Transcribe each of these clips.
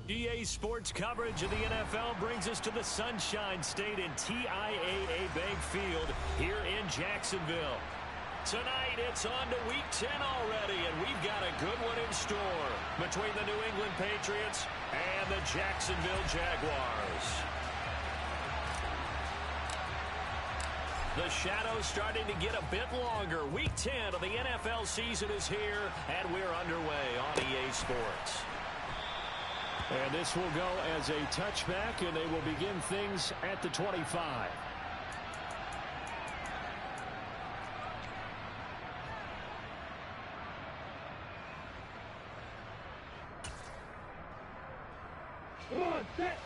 EA Sports coverage of the NFL brings us to the Sunshine State and TIAA Bank Field here in Jacksonville. Tonight, it's on to Week 10 already, and we've got a good one in store between the New England Patriots and the Jacksonville Jaguars. The shadow's starting to get a bit longer. Week 10 of the NFL season is here, and we're underway on EA Sports. And this will go as a touchback, and they will begin things at the 25. Come on, set.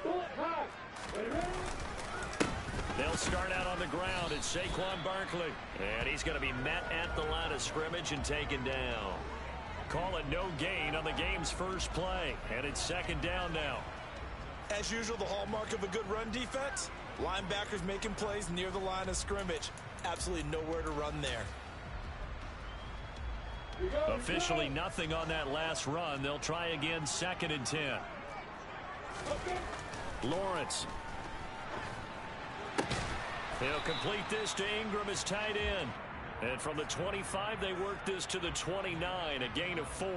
Bullet high. Ready? They'll start out on the ground. It's Saquon Barkley. And he's going to be met at the line of scrimmage and taken down. Call it no gain on the game's first play. And it's second down now. As usual, the hallmark of a good run defense, linebackers making plays near the line of scrimmage. Absolutely nowhere to run there. Officially nothing on that last run. They'll try again, 2nd and 10. Lawrence. He'll complete this to Ingram as tight end. And from the 25, they work this to the 29, a gain of 4.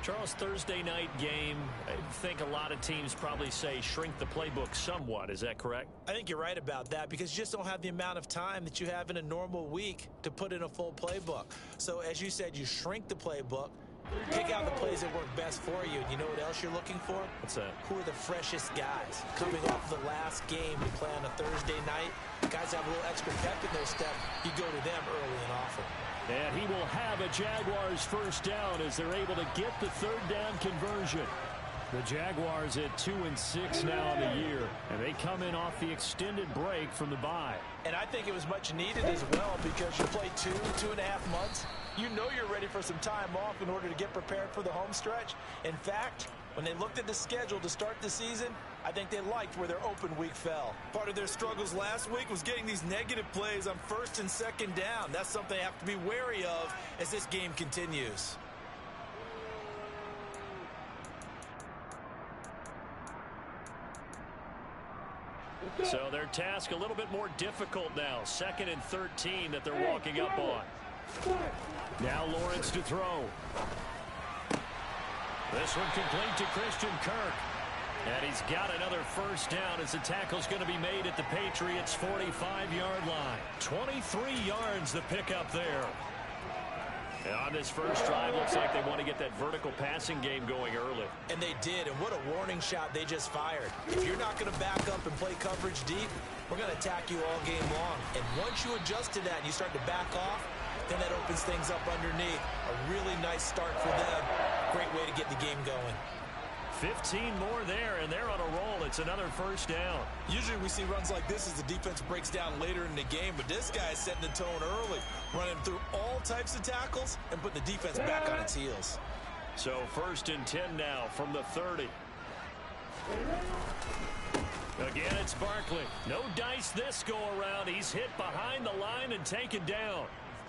Charles, Thursday night game, I think a lot of teams probably say shrink the playbook somewhat. Is that correct? I think you're right about that because you just don't have the amount of time that you have in a normal week to put in a full playbook. So as you said, you shrink the playbook, pick out the plays that work best for you. And you know what else you're looking for? What's that? Who are the freshest guys? Coming off the last game to play on a Thursday night, guys have a little extra pep in their step. You go to them early and often. And he will have a Jaguars first down as they're able to get the third down conversion. The Jaguars at 2-6 now in the year, and they come in off the extended break from the bye. And I think it was much needed as well because you play 2.5 months. You know you're ready for some time off in order to get prepared for the home stretch. In fact, when they looked at the schedule to start the season, I think they liked where their open week fell. Part of their struggles last week was getting these negative plays on 1st and 2nd down. That's something they have to be wary of as this game continues. So their task a little bit more difficult now. 2nd and 13 that they're walking up on. Now Lawrence to throw. This one complete to Christian Kirk. And he's got another first down as the tackle's going to be made at the Patriots' 45-yard line. 23 yards the pickup there. And on this first drive, looks like they want to get that vertical passing game going early. And they did, and what a warning shot they just fired. If you're not going to back up and play coverage deep, we're going to attack you all game long. And once you adjust to that and you start to back off, then that opens things up underneath. A really nice start for them. Great way to get the game going. 15 more there, and they're on a roll. It's another first down. Usually we see runs like this as the defense breaks down later in the game, but this guy is setting the tone early, running through all types of tackles and putting the defense back on its heels. So 1st and 10 now from the 30. Again, it's Barkley. No dice this go-around. He's hit behind the line and taken down.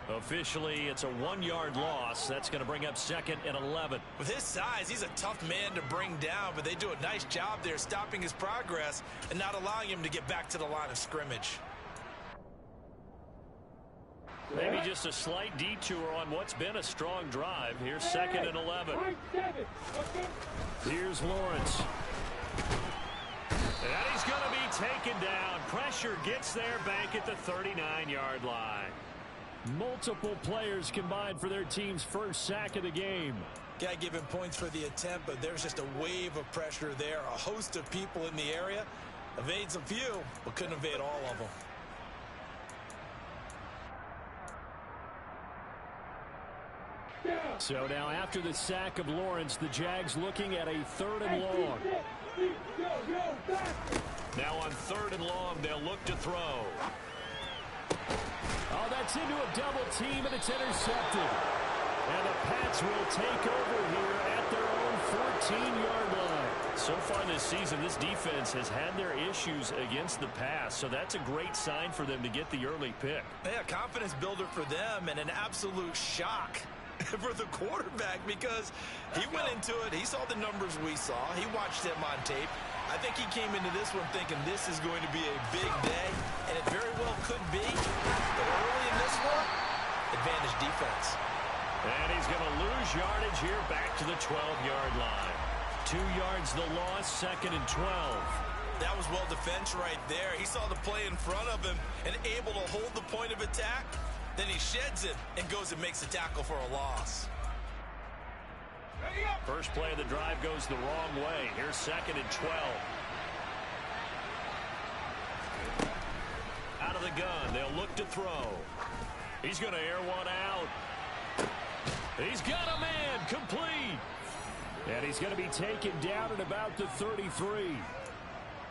Officially, it's a 1-yard loss. That's going to bring up 2nd and 11. With his size, he's a tough man to bring down, but they do a nice job there stopping his progress and not allowing him to get back to the line of scrimmage. Maybe just a slight detour on what's been a strong drive. Here's 2nd and 11. Here's Lawrence. And he's going to be taken down. Pressure gets there back at the 39-yard line. Multiple players combined for their team's first sack of the game. Got to give him points for the attempt, but there's just a wave of pressure there. A host of people in the area. Evades a few, but couldn't evade all of them. So now after the sack of Lawrence, the Jags looking at a 3rd and long. Now on 3rd and long, they'll look to throw. Oh, that's into a double team, and it's intercepted. And the Pats will take over here at their own 14-yard line. So far this season, this defense has had their issues against the pass, so that's a great sign for them to get the early pick. Yeah, confidence builder for them and an absolute shock for the quarterback because he went into it. He saw the numbers we saw. He watched them on tape. I think he came into this one thinking this is going to be a big day, and it very well could be. But early in this one, advantage defense. And he's going to lose yardage here back to the 12-yard line. 2 yards the loss, 2nd and 12. That was well defense right there. He saw the play in front of him and able to hold the point of attack. Then he sheds it and goes and makes a tackle for a loss. First play of the drive goes the wrong way. Here's 2nd and 12. Out of the gun, they'll look to throw. He's going to air one out. He's got a man, complete. And he's going to be taken down at about the 33.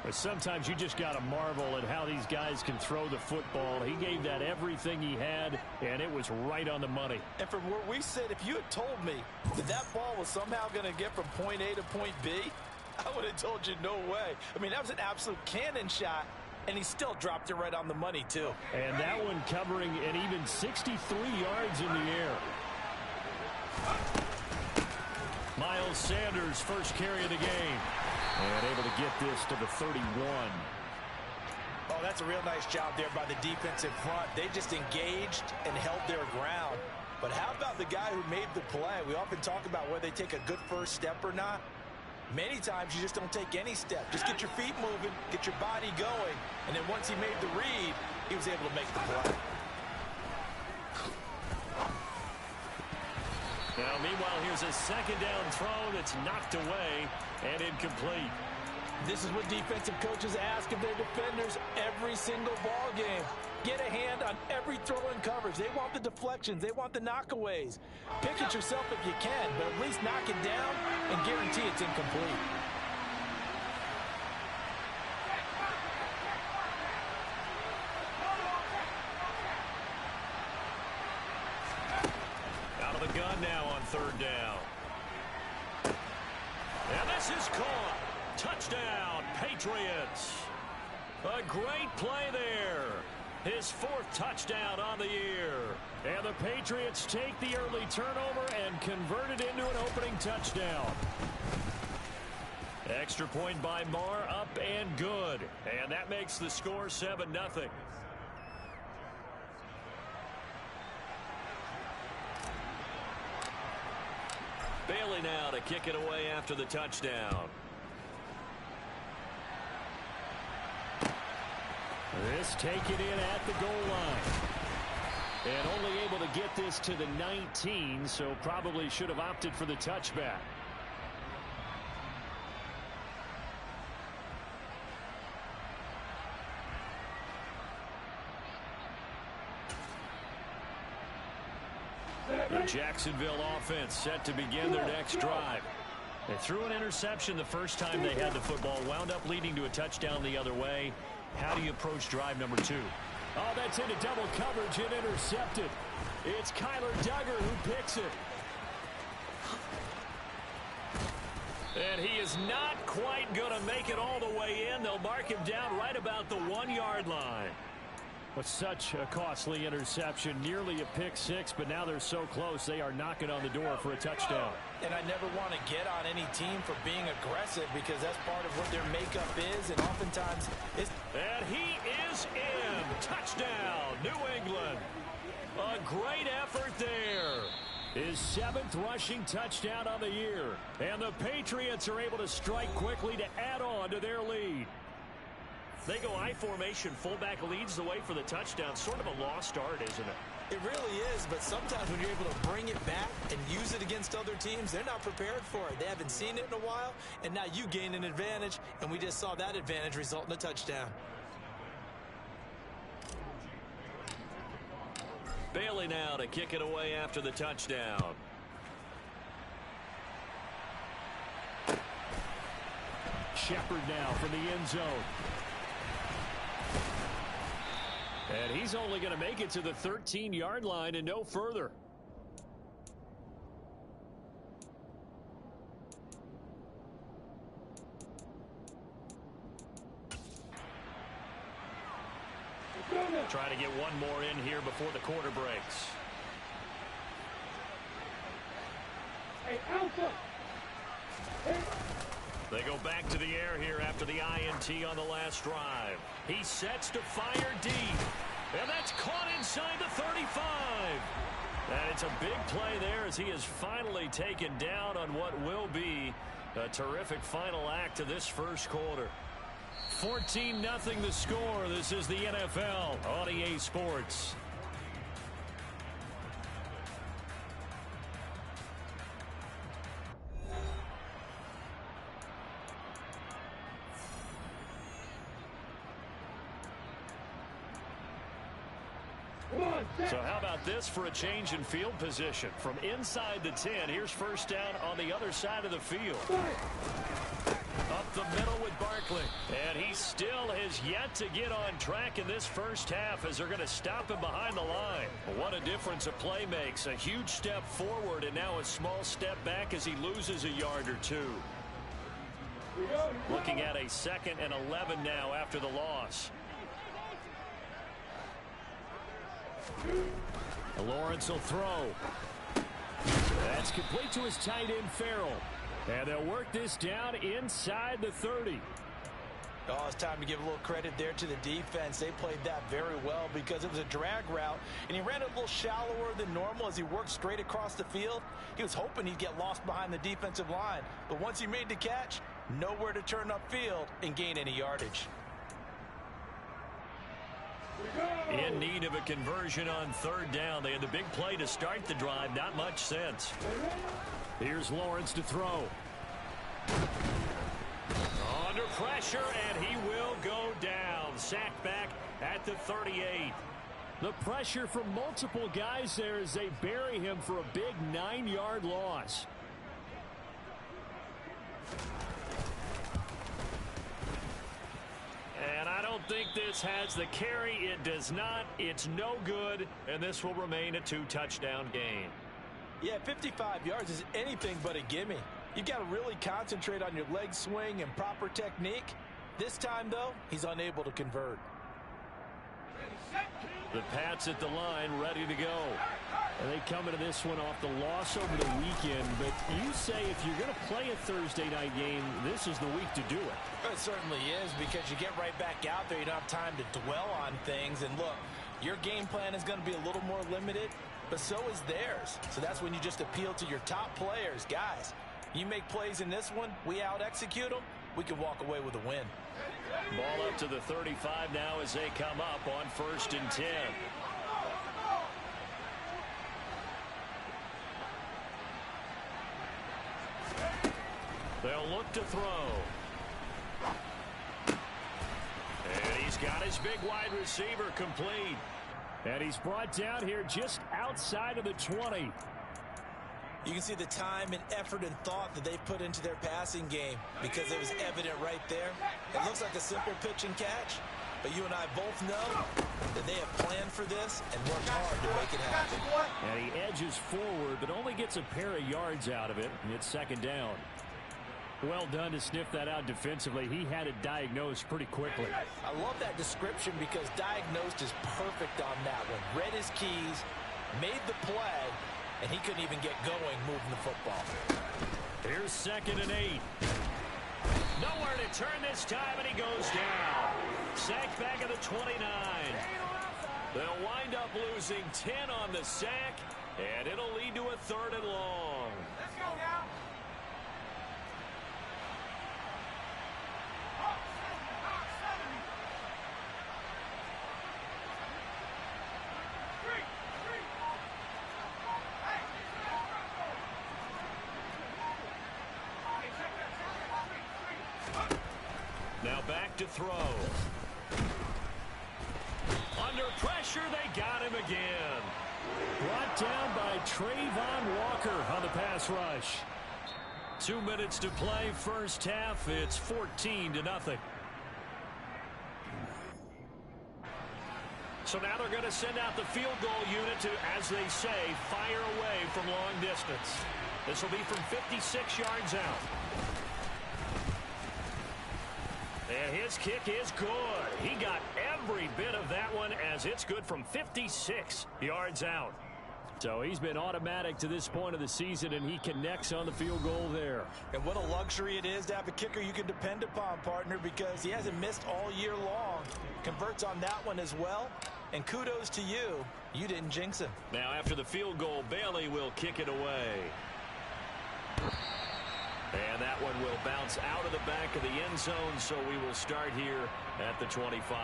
But sometimes you just got to marvel at how these guys can throw the football. He gave that everything he had, and it was right on the money. And from where we sit, if you had told me that that ball was somehow going to get from point A to point B, I would have told you no way. I mean, that was an absolute cannon shot, and he still dropped it right on the money, too. And that one covering an even 63 yards in the air. Miles Sanders, first carry of the game. And able to get this to the 31. Oh, that's a real nice job there by the defensive front. They just engaged and held their ground. But how about the guy who made the play? We often talk about whether they take a good first step or not. Many times you just don't take any step. Just get your feet moving, get your body going, and then once he made the read, he was able to make the play. Now, meanwhile, here's a 2nd down throw that's knocked away and incomplete. This is what defensive coaches ask of their defenders every single ball game. Get a hand on every throw in coverage. They want the deflections. They want the knockaways. Pick it yourself if you can, but at least knock it down and guarantee it's incomplete. Gun now on 3rd down. And this is caught. Touchdown, Patriots. A great play there. His 4th touchdown on the year. And the Patriots take the early turnover and convert it into an opening touchdown. Extra point by Marr, up and good. And that makes the score 7-0. Bailey now to kick it away after the touchdown. This taken in at the goal line. And only able to get this to the 19, so probably should have opted for the touchback. The Jacksonville offense set to begin their next drive. They threw an interception the first time they had the football, wound up leading to a touchdown the other way. How do you approach drive number 2? Oh, that's into double coverage and intercepted. It's Kyler Duggar who picks it. And he is not quite going to make it all the way in. They'll mark him down right about the 1-yard line. But such a costly interception, nearly a pick 6, but now they're so close they are knocking on the door for a touchdown. And I never want to get on any team for being aggressive because that's part of what their makeup is, and oftentimes it's... And he is in. Touchdown, New England. A great effort there. His 7th rushing touchdown on the year. And the Patriots are able to strike quickly to add on to their lead. They go I formation, fullback leads the way for the touchdown. Sort of a lost art, isn't it? It really is, but sometimes when you're able to bring it back and use it against other teams, they're not prepared for it. They haven't seen it in a while, and now you gain an advantage, and we just saw that advantage result in a touchdown. Bailey now to kick it away after the touchdown. Shepard now from the end zone. And he's only going to make it to the 13-yard line and no further. They'll try to get one more in here before the quarter breaks. Hey, Alpha! Hey. They go back to the air here after the INT on the last drive. He sets to fire deep. And that's caught inside the 35. And it's a big play there as he is finally taken down on what will be a terrific final act of this first quarter. 14-0 the score. This is the NFL on EA Sports. So how about this for a change in field position? From inside the 10, here's first down on the other side of the field. Up the middle with Barkley. And he still has yet to get on track in this first half as they're going to stop him behind the line. What a difference a play makes. A huge step forward and now a small step back as he loses a yard or two. Looking at a 2nd and 11 now after the loss. Lawrence will throw. That's complete to his tight end, Farrell. And they'll work this down inside the 30. Oh, it's time to give a little credit there to the defense. They played that very well because it was a drag route, and he ran it a little shallower than normal as he worked straight across the field. He was hoping he'd get lost behind the defensive line, but once he made the catch, nowhere to turn upfield and gain any yardage. In need of a conversion on 3rd down. They had the big play to start the drive. Not much sense. Here's Lawrence to throw. Under pressure, and he will go down. Sacked back at the 38. The pressure from multiple guys there as they bury him for a big 9-yard loss. And I don't think this has the carry. It does not. It's no good, and this will remain a 2-touchdown game. Yeah, 55 yards is anything but a gimme. You've got to really concentrate on your leg swing and proper technique. This time, though, he's unable to convert. The Pats at the line, ready to go. And they come into this one off the loss over the weekend. But you say if you're going to play a Thursday night game, this is the week to do it. It certainly is, because you get right back out there. You don't have time to dwell on things. And look, your game plan is going to be a little more limited, but so is theirs. So that's when you just appeal to your top players. Guys, you make plays in this one, we out-execute them, we can walk away with a win. Ball up to the 35 now as they come up on 1st and 10. They'll look to throw. And he's got his big wide receiver complete. And he's brought down here just outside of the 20. You can see the time and effort and thought that they put into their passing game because it was evident right there. It looks like a simple pitch and catch, but you and I both know that they have planned for this and worked hard to make it happen. And he edges forward, but only gets a pair of yards out of it, and it's 2nd down. Well done to sniff that out defensively. He had it diagnosed pretty quickly. I love that description because diagnosed is perfect on that one. Read his keys, made the play, and he couldn't even get going moving the football. Here's 2nd and 8. Nowhere to turn this time, and he goes down. Sacked back at the 29. They'll wind up losing 10 on the sack, and it'll lead to a 3rd and long. Let's go now. Now back to throw. Under pressure, they got him again. Brought down by Trayvon Walker on the pass rush. 2 minutes to play, first half. It's 14-0. So now they're going to send out the field goal unit to, as they say, fire away from long distance. This will be from 56 yards out. And his kick is good. He got every bit of that one as it's good from 56 yards out. So he's been automatic to this point of the season, and he connects on the field goal there. And what a luxury it is to have a kicker you can depend upon, partner, because he hasn't missed all year long. Converts on that one as well. And kudos to you. You didn't jinx him. Now after the field goal, Bailey will kick it away. And that one will bounce out of the back of the end zone, so we will start here at the 25.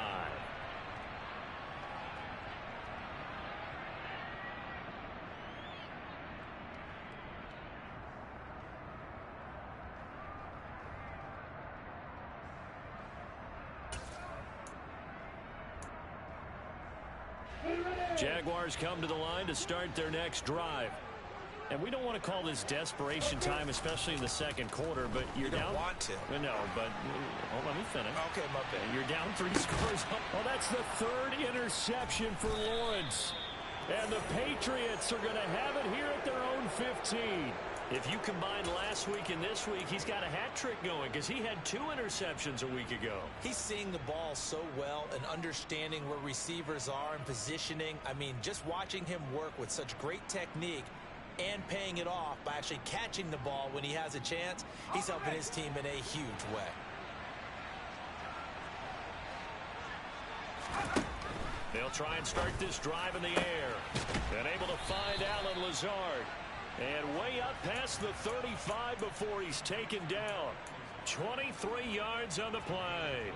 Jaguars come to the line to start their next drive. And we don't want to call this desperation time, especially in the second quarter, but you're down. You don't want to. No, but let me finish. Okay, my bad. You're down 3 scores. Well, that's the third interception for Lawrence. And the Patriots are going to have it here at their own 15. If you combine last week and this week, he's got a hat trick going because he had 2 interceptions a week ago. He's seeing the ball so well and understanding where receivers are and positioning. I mean, just watching him work with such great technique and paying it off by actually catching the ball when he has a chance, he's helping his team in a huge way. They'll try and start this drive in the air. And able to find Allen Lazard. And way up past the 35 before he's taken down. 23 yards on the play.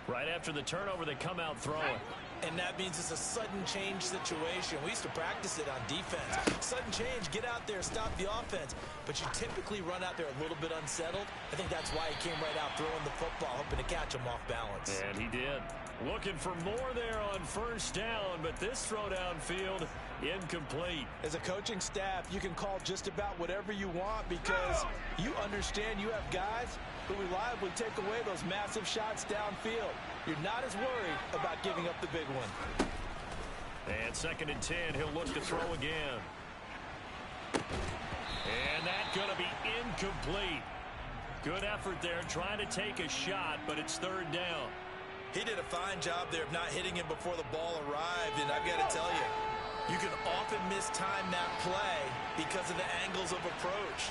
Right after the turnover, they come out throwing. And that means it's a sudden change situation. We used to practice it on defense. Sudden change, get out there, stop the offense. But you typically run out there a little bit unsettled. I think that's why he came right out throwing the football, hoping to catch him off balance. And he did. Looking for more there on first down, but this throw downfield incomplete. As a coaching staff, you can call just about whatever you want because you understand you have guys who reliably take away those massive shots downfield. You're not as worried about giving up the big one. And 2nd and 10, he'll look to throw again. And that's going to be incomplete. Good effort there trying to take a shot, but it's 3rd down. He did a fine job there of not hitting him before the ball arrived, and I've got to tell you, you can often mistime that play because of the angles of approach.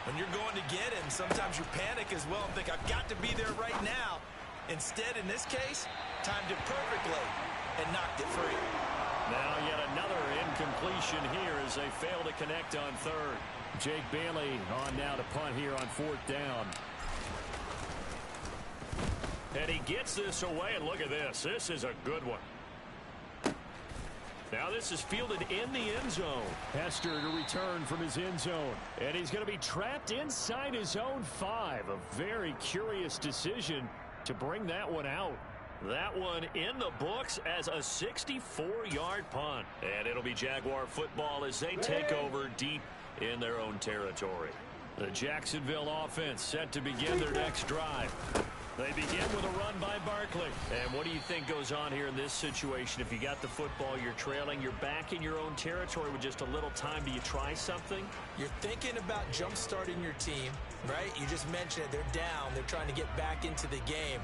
When you're going to get him, sometimes you panic as well and think, I've got to be there right now. Instead, in this case, timed it perfectly and knocked it free. Now yet another incompletion here as they fail to connect on 3rd. Jake Bailey on now to punt here on 4th down. And he gets this away, and look at this. This is a good one. Now this is fielded in the end zone. Hester to return from his end zone. And he's going to be trapped inside his own 5. A very curious decision to bring that one out. That one in the books as a 64-yard punt. And it'll be Jaguar football as they take over deep in their own territory. The Jacksonville offense set to begin their next drive. They begin with a run by Barkley. And what do you think goes on here in this situation? If you got the football, you're trailing, you're back in your own territory with just a little time. Do you try something? You're thinking about jump-starting your team, right? You just mentioned it. They're down. They're trying to get back into the game.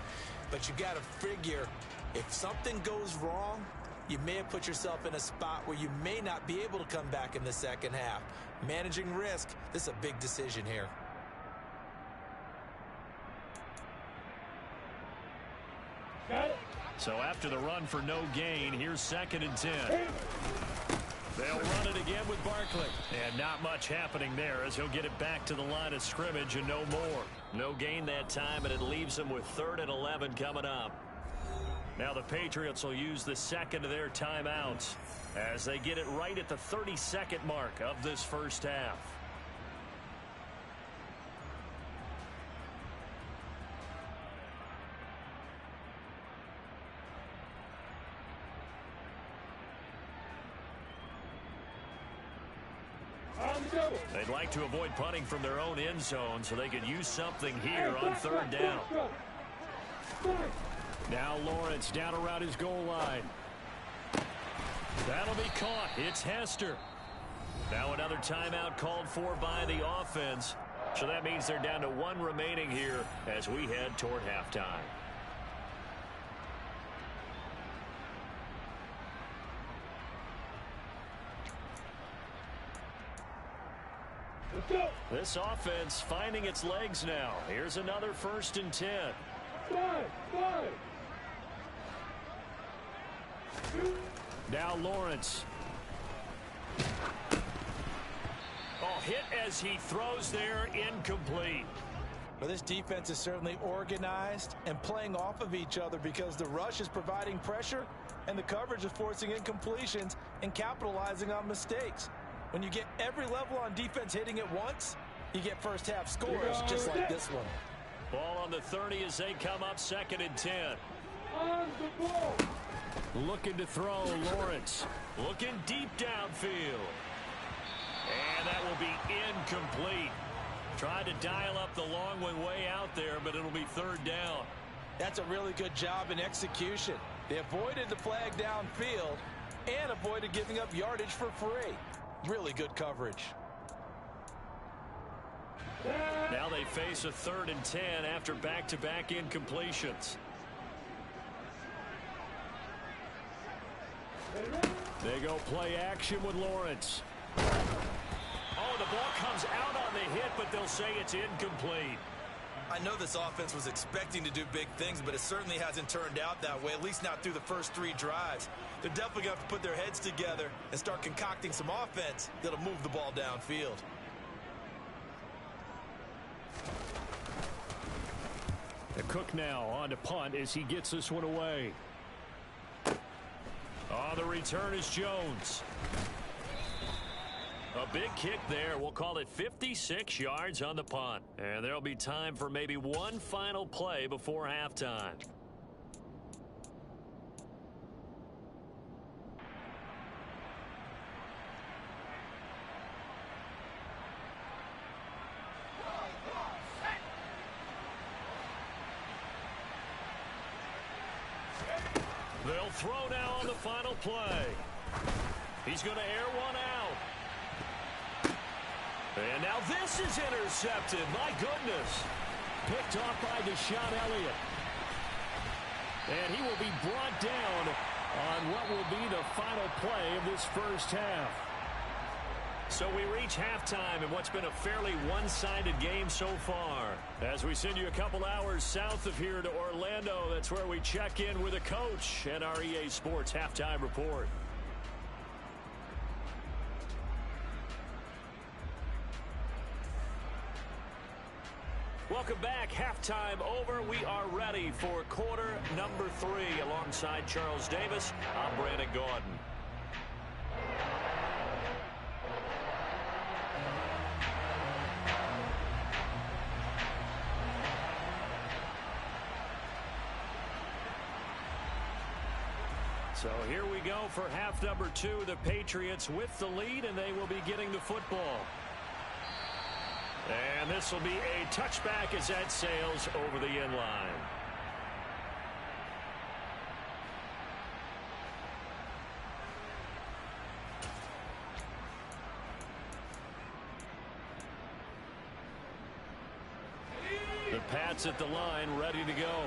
But you got to figure if something goes wrong, you may have put yourself in a spot where you may not be able to come back in the second half. Managing risk, this is a big decision here. So after the run for no gain, here's 2nd and 10. They'll run it again with Barkley. And not much happening there as he'll get it back to the line of scrimmage and no more. No gain that time, and it leaves them with 3rd and 11 coming up. Now the Patriots will use the second of their timeouts as they get it right at the 32nd mark of this first half. They'd like to avoid punting from their own end zone so they could use something here on 3rd down. Now Lawrence down around his goal line. That'll be caught. It's Hester. Now another timeout called for by the offense So that means they're down to 1 remaining here as we head toward halftime. Let's go. This offense finding its legs now. Here's another 1st and 10. 5. Now Lawrence. Oh, hit as he throws there, incomplete. Well, this defense is certainly organized and playing off of each other because the rush is providing pressure and the coverage is forcing incompletions and capitalizing on mistakes. When you get every level on defense hitting at once, you get first half scores just like this one. Ball on the 30 as they come up 2nd and 10. On the ball. Looking to throw, Lawrence. Looking deep downfield. And that will be incomplete. Tried to dial up the long one way out there, but it'll be 3rd down. That's a really good job in execution. They avoided the flag downfield and avoided giving up yardage for free. Really good coverage. Now they face a 3rd and 10 after back-to-back incompletions. They go play action with Lawrence. Oh, the ball comes out on the hit, but they'll say it's incomplete. I know this offense was expecting to do big things, but it certainly hasn't turned out that way, at least not through the first 3 drives. They're definitely going to have to put their heads together and start concocting some offense that'll move the ball downfield. The Cook now on to punt as he gets this one away. Oh, the return is Jones. A big kick there. We'll call it 56 yards on the punt. And there'll be time for maybe one final play before halftime. They'll throw now on the final play. He's going to air one out. And now this is intercepted. My goodness. Picked off by Deshaun Elliott. And he will be brought down on what will be the final play of this first half. So we reach halftime in what's been a fairly one-sided game so far. As we send you a couple hours south of here to Orlando, that's where we check in with a coach and our EA Sports Halftime Report. Welcome back. Halftime over. We are ready for quarter number 3. Alongside Charles Davis, I'm Brandon Gaudin. So here we go for half number 2. The Patriots with the lead, and they will be getting the football. And this will be a touchback as that sails over the end line. The Pats at the line, ready to go.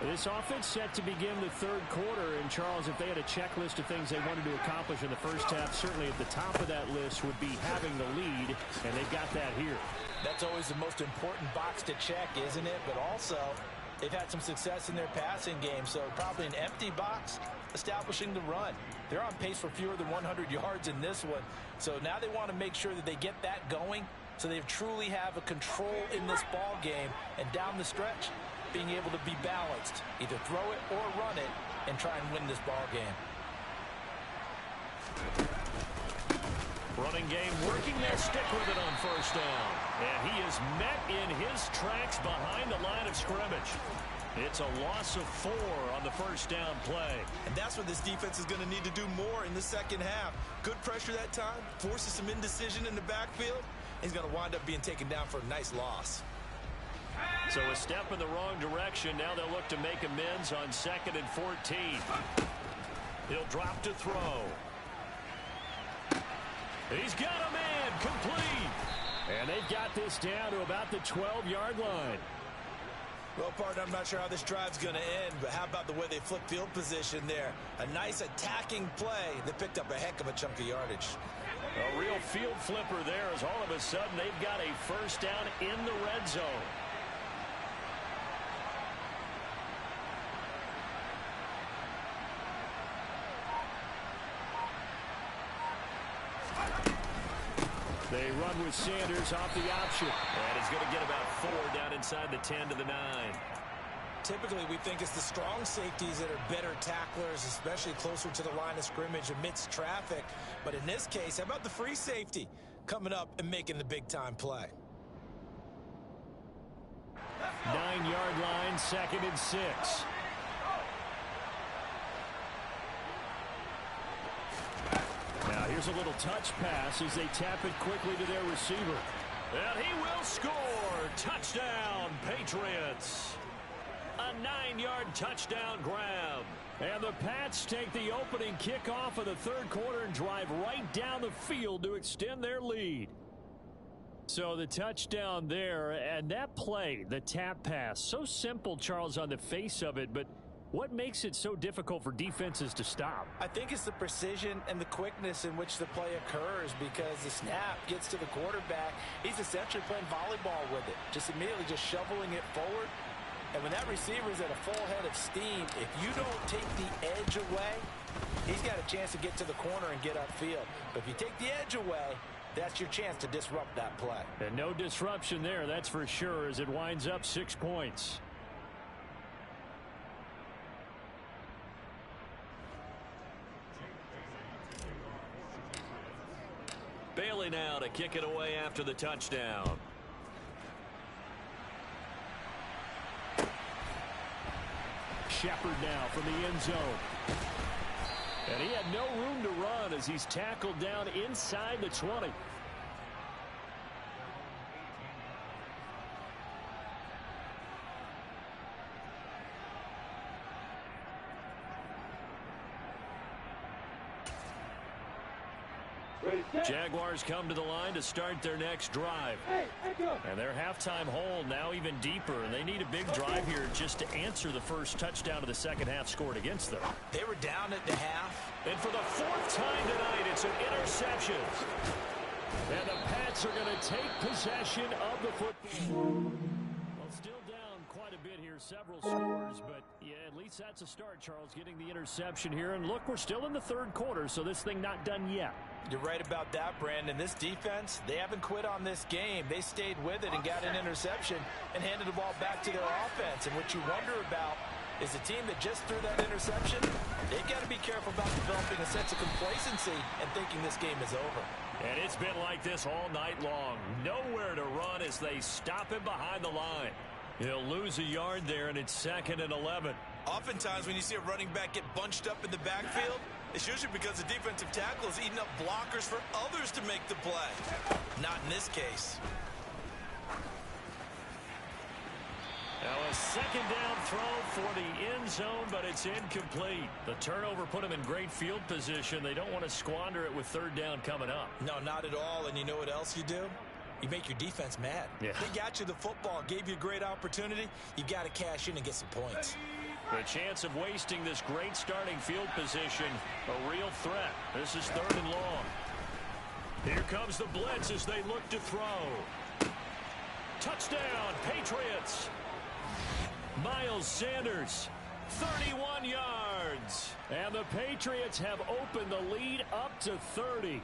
This offense set to begin the 3rd quarter. And, Charles, if they had a checklist of things they wanted to accomplish in the first half, certainly at the top of that list would be having the lead, and they've got that here. That's always the most important box to check, isn't it? But also, they've had some success in their passing game, so probably an empty box establishing the run. They're on pace for fewer than 100 yards in this one, so now they want to make sure that they get that going so they truly have a control in this ball game, and down the stretch, being able to be balanced, either throw it or run it, and try and win this ball game. Running game working their stick with it on first down. And he is met in his tracks behind the line of scrimmage. It's a loss of 4 on the first down play. And that's what this defense is going to need to do more in the second half. Good pressure that time, forces some indecision in the backfield. He's going to wind up being taken down for a nice loss. So a step in the wrong direction. Now they'll look to make amends on 2nd and 14. He'll drop to throw. He's got a man complete. And they've got this down to about the 12-yard line. Well, partner, I'm not sure how this drive's going to end, but how about the way they flip field position there? A nice attacking play that picked up a heck of a chunk of yardage. A real field flipper there, as all of a sudden they've got a first down in the red zone. They run with Sanders off the option. And he's going to get about 4 down inside the 10 to the 9. Typically, we think it's the strong safeties that are better tacklers, especially closer to the line of scrimmage amidst traffic. But in this case, how about the free safety coming up and making the big-time play? 9-yard line, 2nd and 6. Now here's a little touch pass as they tap it quickly to their receiver. And he will score. Touchdown, Patriots. A 9-yard touchdown grab. And the Pats take the opening kickoff of the third quarter and drive right down the field to extend their lead. So the touchdown there, and that play, the tap pass, so simple, Charles, on the face of it, but what makes it so difficult for defenses to stop? I think it's the precision and the quickness in which the play occurs, because the snap gets to the quarterback. He's essentially playing volleyball with it, just immediately just shoveling it forward. And when that receiver is at a full head of steam, if you don't take the edge away, he's got a chance to get to the corner and get upfield. But if you take the edge away, that's your chance to disrupt that play. And no disruption there, that's for sure, as it winds up 6 points. Bailey now to kick it away after the touchdown. Shepard now from the end zone. And he had no room to run as he's tackled down inside the 20. Jaguars come to the line to start their next drive. And their halftime hole now even deeper, and they need a big drive here just to answer the first touchdown of the second half scored against them. They were down at the half. And for the 4th time tonight, it's an interception. And the Pats are going to take possession of the football. Well, still down quite a bit here, several scores, but yeah, at least that's a start, Charles, getting the interception here. And look, we're still in the third quarter, so this thing not done yet. You're right about that, Brandon. This defense, they haven't quit on this game. They stayed with it and got an interception and handed the ball back to their offense. And what you wonder about is the team that just threw that interception, they've got to be careful about developing a sense of complacency and thinking this game is over. And it's been like this all night long. Nowhere to run as they stop him behind the line. He'll lose a yard there, and it's 2nd and 11. Oftentimes when you see a running back get bunched up in the backfield, it's usually because the defensive tackle is eating up blockers for others to make the play. Not in this case. Now a second down throw for the end zone, but it's incomplete. The turnover put them in great field position. They don't want to squander it with third down coming up. No, not at all. And you know what else you do? You make your defense mad. Yeah. They got you the football, gave you a great opportunity. You've got to cash in and get some points. The chance of wasting this great starting field position, a real threat. This is 3rd and long. Here comes the blitz as they look to throw. Touchdown, Patriots. Miles Sanders, 31 yards. And the Patriots have opened the lead up to 30.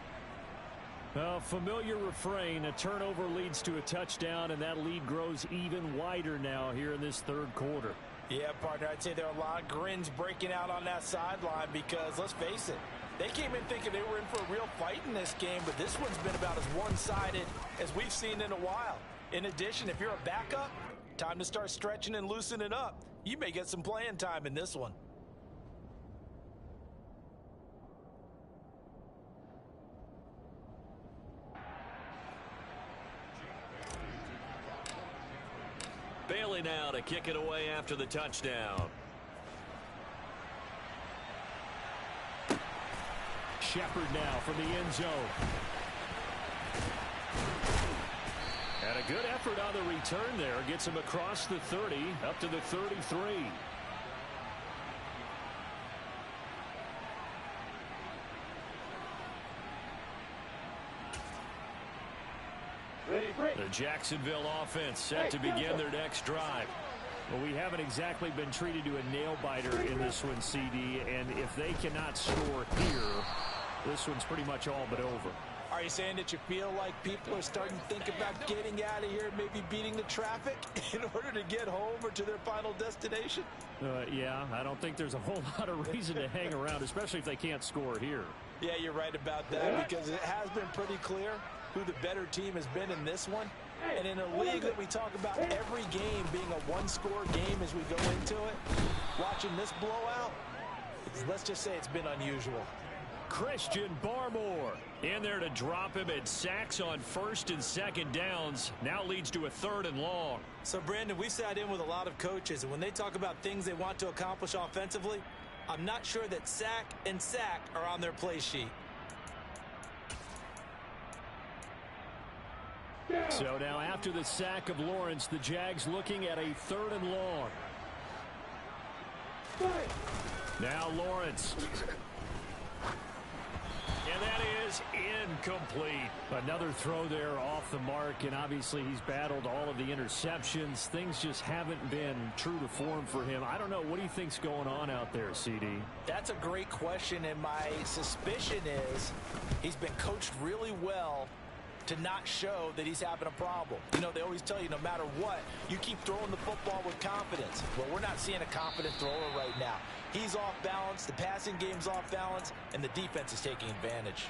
A familiar refrain, a turnover leads to a touchdown, and that lead grows even wider now here in this third quarter. Yeah, partner, I'd say there are a lot of grins breaking out on that sideline because, let's face it, they came in thinking they were in for a real fight in this game, but this one's been about as one-sided as we've seen in a while. In addition, if you're a backup, time to start stretching and loosening up. You may get some playing time in this one. Bailey now to kick it away after the touchdown. Shepard now from the end zone. And a good effort on the return there. Gets him across the 30, up to the 33. The Jacksonville offense set to begin their next drive. Well, we haven't exactly been treated to a nail-biter in this one, CD, and if they cannot score here, this one's pretty much all but over. Are you saying that you feel like people are starting to think about getting out of here, maybe beating the traffic in order to get home or to their final destination? Yeah, I don't think there's a whole lot of reason to hang around, especially if they can't score here. Yeah, you're right about that, because it has been pretty clear who the better team has been in this one. And in a league that we talk about every game being a one-score game as we go into it, watching this blowout, let's just say it's been unusual. Christian Barmore in there to drop him, and sacks on first and second downs. Now leads to a 3rd and long. So, Brandon, we sat in with a lot of coaches, and when they talk about things they want to accomplish offensively, I'm not sure that sack and sack are on their play sheet. So now after the sack of Lawrence, the Jags looking at a 3rd and long. Now Lawrence. And that is incomplete. Another throw there off the mark, and obviously he's battled all of the interceptions. Things just haven't been true to form for him. I don't know. What do you think's going on out there, CD? That's a great question, and my suspicion is he's been coached really well to not show that he's having a problem. You know, they always tell you no matter what, you keep throwing the football with confidence. Well, we're not seeing a confident thrower right now. He's off balance, the passing game's off balance, and the defense is taking advantage.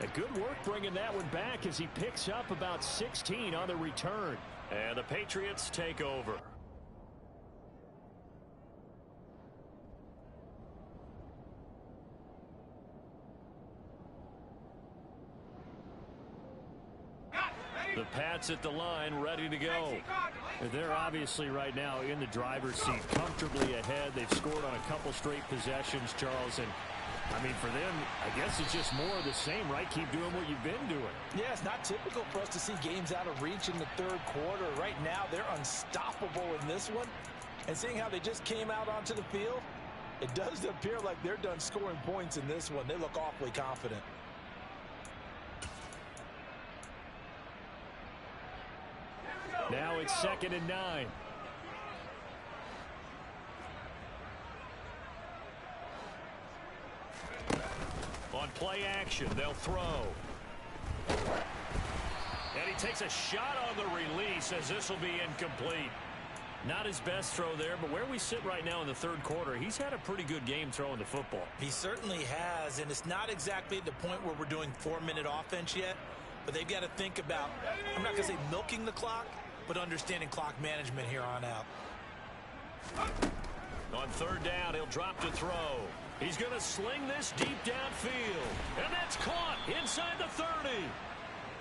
A good work bringing that one back as he picks up about 16 on the return. And the Patriots take over. The Pats at the line, ready to go. They're obviously right now in the driver's seat, comfortably ahead. They've scored on a couple straight possessions, Charles. And, I mean, for them, I guess it's just more of the same, right? Keep doing what you've been doing. Yeah, it's not typical for us to see games out of reach in the 3rd quarter. Right now, they're unstoppable in this one. And seeing how they just came out onto the field, it does appear like they're done scoring points in this one. They look awfully confident. Now it's 2nd and 9. On play action, they'll throw. And he takes a shot on the release as this will be incomplete. Not his best throw there, but where we sit right now in the 3rd quarter, he's had a pretty good game throwing the football. He certainly has, and it's not exactly at the point where we're doing 4-minute offense yet, but they've got to think about, I'm not going to say milking the clock, but understanding clock management here on out. On 3rd down, he'll drop to throw. He's going to sling this deep downfield. And that's caught inside the 30.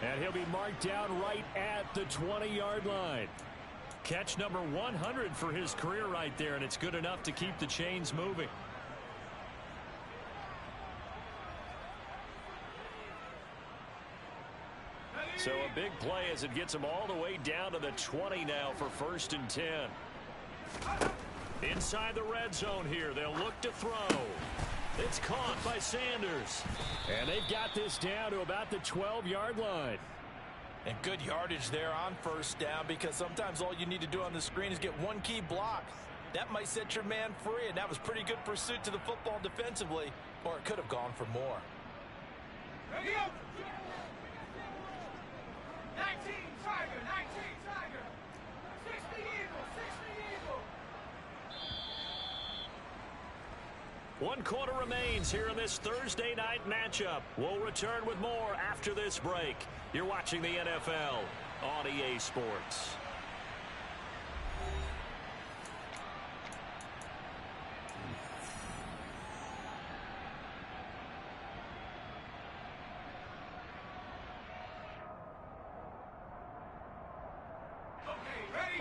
And he'll be marked down right at the 20-yard line. Catch number 100 for his career right there, and it's good enough to keep the chains moving. So a big play as it gets him all the way down to the 20 now for 1st and 10. Inside the red zone here, they'll look to throw. It's caught by Sanders. And they've got this down to about the 12-yard line. And good yardage there on 1st down, because sometimes all you need to do on the screen is get one key block. That might set your man free, and that was pretty good pursuit to the football defensively, or it could have gone for more. 19 Tiger, 19 Tiger. 60 Eagle, 60 Eagle. 1 quarter remains here in this Thursday night matchup. We'll return with more after this break. You're watching the NFL on EA Sports.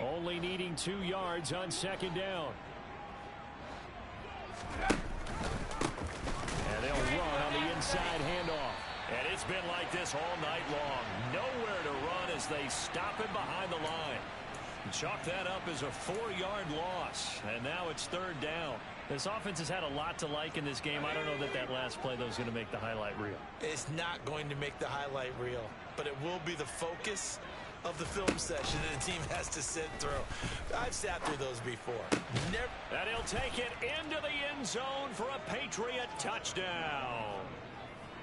Only needing 2 yards on 2nd down. And they'll run on the inside handoff. And it's It's been like this all night long. Nowhere to run as they stop him behind the line. Chalk that up as a 4-yard loss, and now it's third down. This offense has had a lot to like in this game. I don't know that last play, though, is going to make the highlight reel. It's not going to make the highlight reel, but it will be the focus of the film session that the team has to sit through. I've sat through those before. And he'll take it into the end zone for a Patriot touchdown.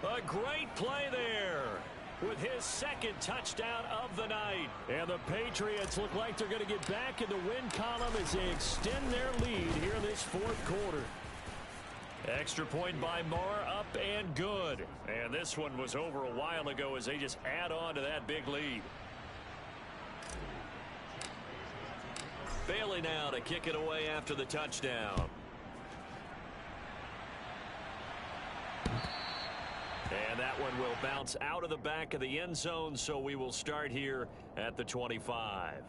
A great play there with his second touchdown of the night. And the Patriots look like they're going to get back in the win column as they extend their lead here in this fourth quarter. Extra point by Marr, up and good. And this one was over a while ago as they just add on to that big lead. Bailey now to kick it away after the touchdown. And that one will bounce out of the back of the end zone, so we will start here at the 25.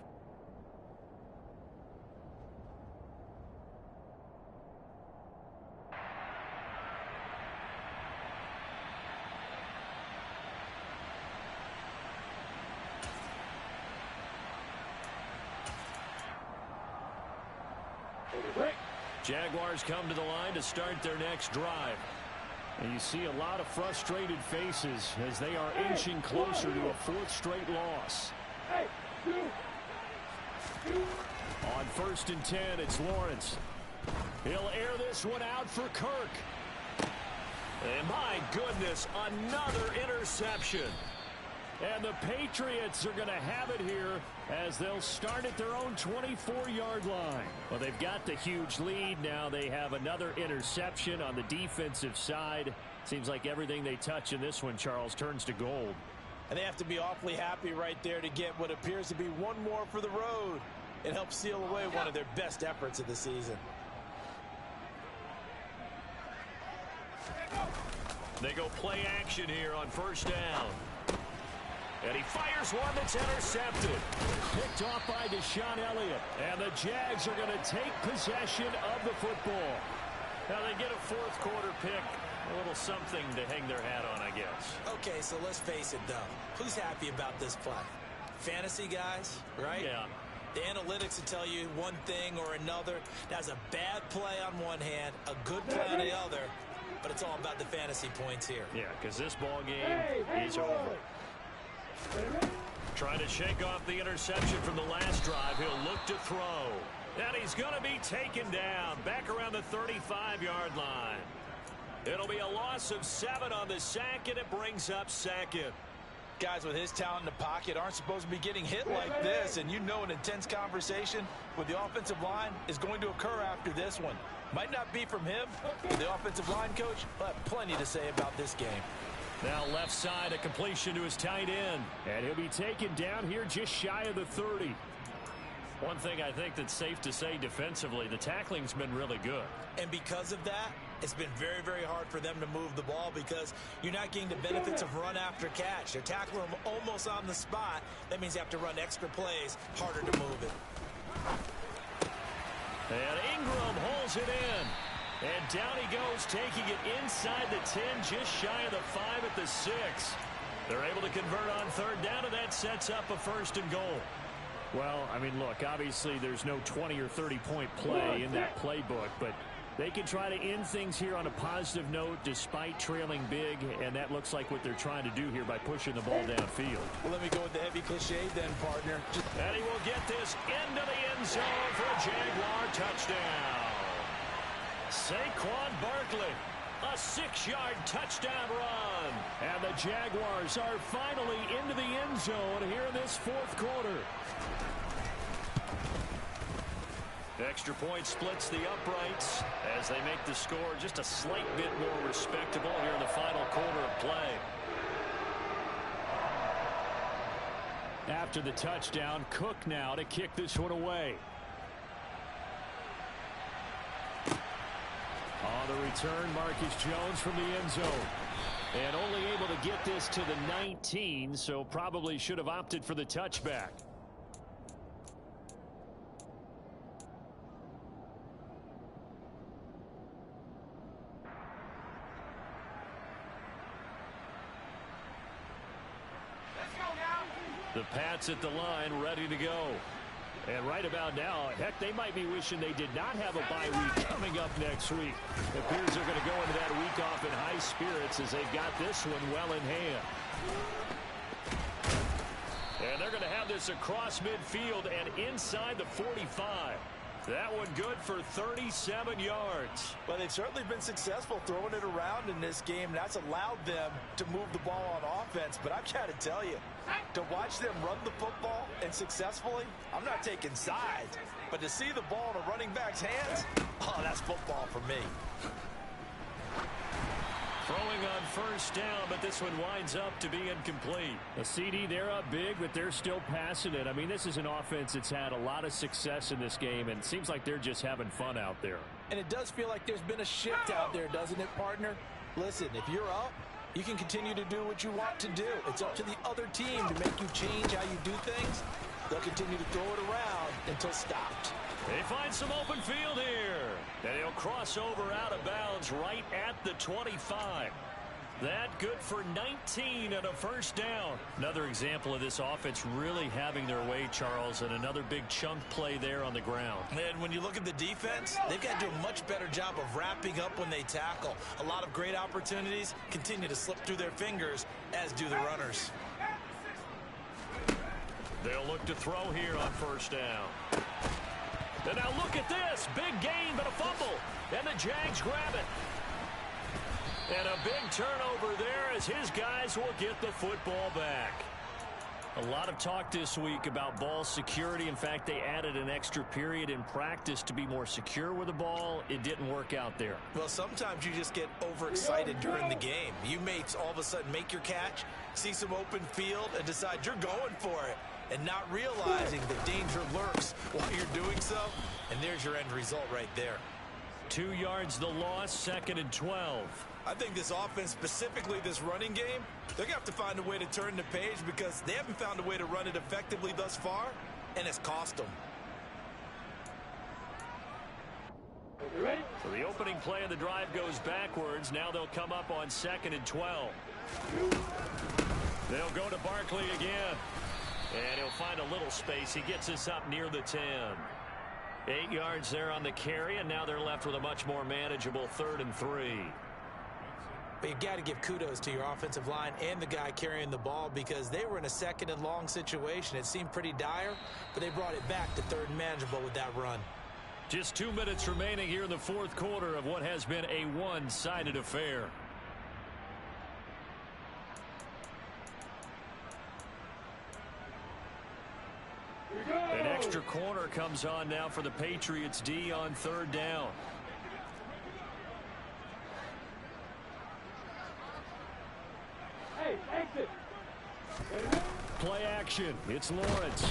Jaguars come to the line to start their next drive. And you see a lot of frustrated faces as they are inching closer to a fourth straight loss. On 1st and 10, it's Lawrence. He'll air this one out for Kirk. And my goodness, another interception. And the Patriots are going to have it here as they'll start at their own 24-yard line. Well, they've got the huge lead. Now they have another interception on the defensive side. Seems like everything they touch in this one, Charles, turns to gold. And they have to be awfully happy right there to get what appears to be one more for the road. It helps seal away one of their best efforts of the season. They go play action here on 1st down. And he fires one that's intercepted. Picked off by Deshaun Elliott. And the Jags are going to take possession of the football. Now they get a fourth quarter pick. A little something to hang their hat on, I guess. Okay, so let's face it, though. Who's happy about this play? Fantasy guys, right? Yeah. The analytics will tell you one thing or another. That's a bad play on one hand, a good play on the other. But it's all about the fantasy points here. Yeah, because this ball game is over. Trying to shake off the interception from the last drive. He'll look to throw. And he's going to be taken down back around the 35-yard line. It'll be a loss of 7 on the sack, and it brings up 2nd. Guys with his talent in the pocket aren't supposed to be getting hit like this, and you know an intense conversation with the offensive line is going to occur after this one. Might not be from him, but the offensive line coach will have plenty to say about this game. Now left side, a completion to his tight end. And he'll be taken down here just shy of the 30. One thing I think that's safe to say defensively, the tackling's been really good. And because of that, it's been very, very hard for them to move the ball because you're not getting the benefits of run after catch. They're tackling them almost on the spot. That means you have to run extra plays, harder to move it. And Ingram holds it in. And down he goes, taking it inside the 10, just shy of the 5 at the 6. They're able to convert on 3rd down, and that sets up a 1st and goal. Well, I mean, look, obviously there's no 20 or 30-point play in that playbook, but they can try to end things here on a positive note despite trailing big, and that looks like what they're trying to do here by pushing the ball downfield. Well, let me go with the heavy cliche then, partner. And he will get this into the end zone for a Jaguar touchdown. Saquon Barkley, a 6-yard touchdown run. And the Jaguars are finally into the end zone here in this fourth quarter. Extra point splits the uprights as they make the score just a slight bit more respectable here in the final quarter of play. After the touchdown, Cook now to kick this one away. On the return, Marcus Jones from the end zone. And only able to get this to the 19, so probably should have opted for the touchback. The Pats at the line, ready to go. And right about now, heck, they might be wishing they did not have a bye week coming up next week. It appears they're going to go into that week off in high spirits as they've got this one well in hand. And they're going to have this across midfield and inside the 45. That one good for 37 yards. Well, they've certainly been successful throwing it around in this game. That's allowed them to move the ball on offense. But I've got to tell you, to watch them run the football and successfully, I'm not taking sides. But to see the ball in a running back's hands, oh, that's football for me. Throwing on first down, but this one winds up to be incomplete. A CD, they're up big, but they're still passing it. I mean, this is an offense that's had a lot of success in this game, and it seems like they're just having fun out there. And it does feel like there's been a shift out there, doesn't it, partner? Listen, if you're up, you can continue to do what you want to do. It's up to the other team to make you change how you do things. They'll continue to throw it around until stopped. They find some open field here. And he'll cross over out of bounds right at the 25. That good for 19 and a first down. Another example of this offense really having their way, Charles, and another big chunk play there on the ground. And when you look at the defense, they've got to do a much better job of wrapping up when they tackle. A lot of great opportunities continue to slip through their fingers, as do the runners. They'll look to throw here on first down. And now look at this. Big gain, but a fumble. And the Jags grab it. And a big turnover there as his guys will get the football back. A lot of talk this week about ball security. In fact, they added an extra period in practice to be more secure with the ball. It didn't work out there. Well, sometimes you just get overexcited during the game. You may all of a sudden make your catch, see some open field, and decide you're going for it, and not realizing the danger lurks while you're doing so. And there's your end result right there. 2 yards the loss, 2nd and 12. I think this offense, specifically this running game, they're going to have to find a way to turn the page because they haven't found a way to run it effectively thus far, and it's cost them. You ready? So the opening play of the drive goes backwards. Now they'll come up on 2nd and 12. They'll go to Barkley again. And he'll find a little space. He gets us up near the 10. 8 yards there on the carry, and now they're left with a much more manageable 3rd and 3. But you got to give kudos to your offensive line and the guy carrying the ball because they were in a 2nd and long situation. It seemed pretty dire, but they brought it back to 3rd and manageable with that run. Just 2 minutes remaining here in the 4th quarter of what has been a one-sided affair. An extra corner comes on now for the Patriots D on 3rd down. Hey, exit. Play action. It's Lawrence.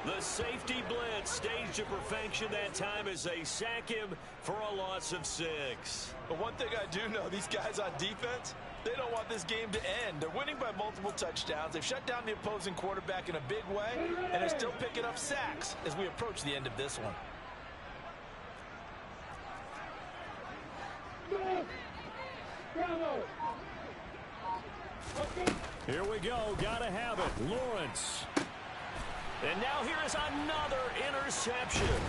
The safety blitz staged to perfection that time as they sack him for a loss of 6. But one thing I do know, these guys on defense, they don't want this game to end. They're winning by multiple touchdowns. They've shut down the opposing quarterback in a big way, and they're still picking up sacks as we approach the end of this one. Here we go. Gotta have it. Lawrence. And now here is another interception.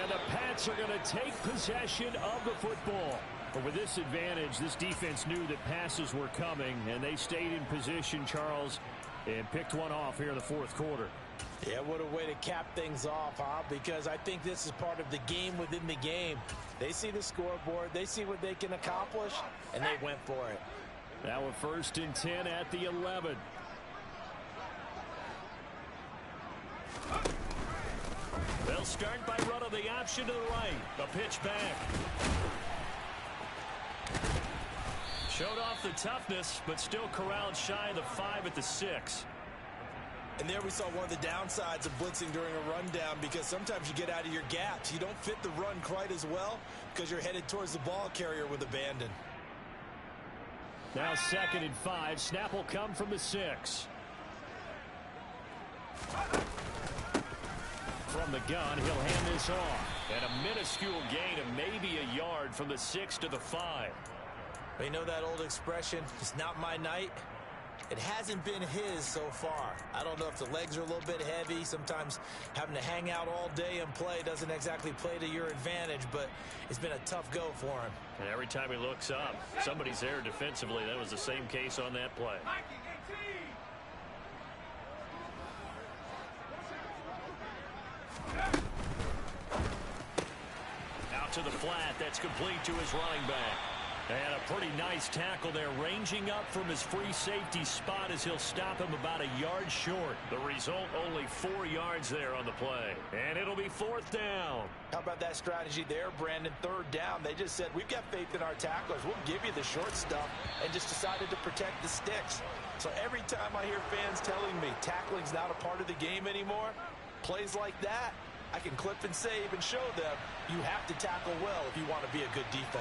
And the Pats are going to take possession of the football. But with this advantage, this defense knew that passes were coming, and they stayed in position, Charles, and picked one off here in the 4th quarter. Yeah, what a way to cap things off, huh? Because I think this is part of the game within the game. They see the scoreboard, they see what they can accomplish, and they went for it. Now a 1st and 10 at the 11. They'll start by running the option to the right. A pitch back. Showed off the toughness, but still corralled shy of the 5 at the 6. And there we saw one of the downsides of blitzing during a rundown because sometimes you get out of your gaps. You don't fit the run quite as well because you're headed towards the ball carrier with abandon. Now 2nd and 5. Snap will come from the 6. From the gun, he'll hand this off. And a minuscule gain of maybe a yard from the 6 to the 5. You know that old expression, it's not my night? It hasn't been his so far. I don't know if the legs are a little bit heavy. Sometimes having to hang out all day and play doesn't exactly play to your advantage, but it's been a tough go for him. And every time he looks up, somebody's there defensively. That was the same case on that play. Out to the flat. That's complete to his running back. And a pretty nice tackle there, ranging up from his free safety spot as he'll stop him about a yard short. The result, only 4 yards there on the play. And it'll be 4th down. How about that strategy there, Brandon? 3rd down. They just said, we've got faith in our tacklers. We'll give you the short stuff, and just decided to protect the sticks. So every time I hear fans telling me tackling's not a part of the game anymore, plays like that, I can clip and save and show them you have to tackle well if you want to be a good defense.